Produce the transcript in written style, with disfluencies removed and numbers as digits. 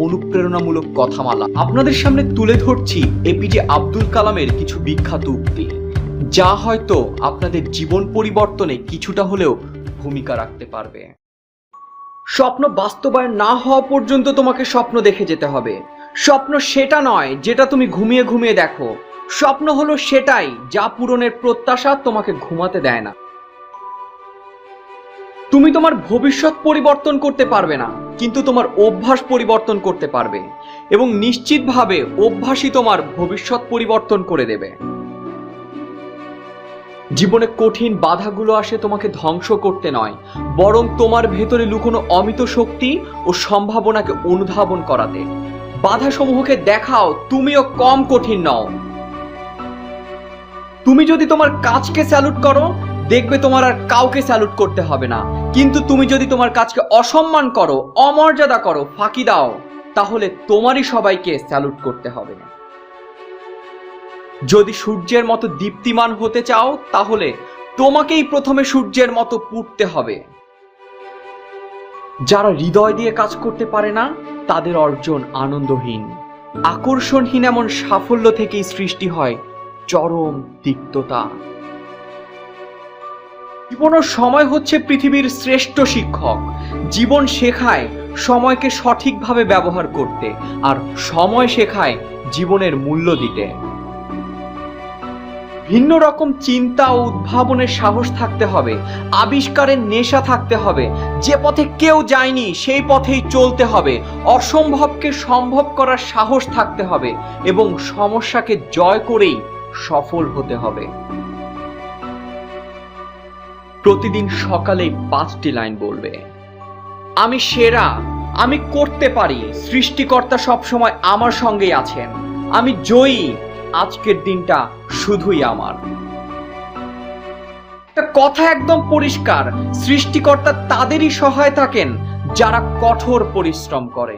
অনুপ্রেরণামূলক কথামালা আপনাদের সামনে তুলে ধরছি এপিজে আব্দুল কালামের কিছু বিখ্যাত উক্তি, যা হয়তো আপনাদের জীবন পরিবর্তনে কিছুটা হলেও ভূমিকা রাখতে পারবে। স্বপ্ন বাস্তবায়ন না হওয়া পর্যন্ত তোমাকে স্বপ্ন দেখে যেতে হবে। স্বপ্ন সেটা নয় যেটা তুমি ঘুমিয়ে ঘুমিয়ে দেখো। স্বপ্ন হলো সেটাই যা পূরণের প্রত্যাশা তোমাকে ঘুমাতে দেয় না। তুমি তোমার ভবিষ্যৎ পরিবর্তন করতে পারবে না, কিন্তু তোমার অভ্যাস পরিবর্তন করতে পারবে, এবং নিশ্চিতভাবে অভ্যাসই তোমার ভবিষ্যৎ পরিবর্তন করে দেবে। জীবনে কঠিন বাধাগুলো আসে তোমাকে ধ্বংস করতে নয়, বরং তোমার ভেতরে লুকোনো অমিত শক্তি ও সম্ভাবনাকে অনুধাবন করাতে। বাধাসমূহকে দেখাও তুমিও কম কঠিন নও। তুমি যদি তোমার কাজকে স্যালুট করো, দেখবে তোমার আর কাউকে স্যালুট করতে হবে না। কিন্তু তুমি যদি তোমার কাজকে অসম্মান করো, অমর্যাদা করো, ফাঁকি দাও, তাহলে তোমারই সবাইকে স্যালুট করতে হবে না। যদি সূর্যের মতো দীপ্তিমান হতে চাও, তাহলে তোমাকেই প্রথমে সূর্যের মতো পুড়তে হবে। যারা হৃদয় দিয়ে কাজ করতে পারে না, তাদের অর্জন আনন্দহীন। আকর্ষণহীন এমন সাফল্য থেকেই সৃষ্টি হয় চরম তিক্ততা। জীবন ও সময় হচ্ছে পৃথিবীর শ্রেষ্ঠ শিক্ষক। জীবন শেখায় সময়কে সঠিকভাবে ব্যবহার করতে, আর সময় শেখায় জীবনের মূল্য দিতে। ভিন্ন রকম চিন্তা ও উদ্ভাবনের সাহস থাকতে হবে, আবিষ্কারের নেশা থাকতে হবে। যে পথে কেউ যায়নি সেই পথেই চলতে হবে। অসম্ভবকে সম্ভব করার সাহস থাকতে হবে, এবং সমস্যাকে জয় করেই সফল হতে হবে। প্রতিদিন সকালে 5টি লাইন বলবে। আমি সেরা, আমি করতে পারি, সৃষ্টিকর্তা সবসময় আমার সঙ্গেই আছেন, আমি জয়ী, আজকের দিনটা শুধুই আমার। একটা কথা একদম পরিষ্কার, সৃষ্টিকর্তা তাদেরই সহায় থাকেন যারা কঠোর পরিশ্রম করে।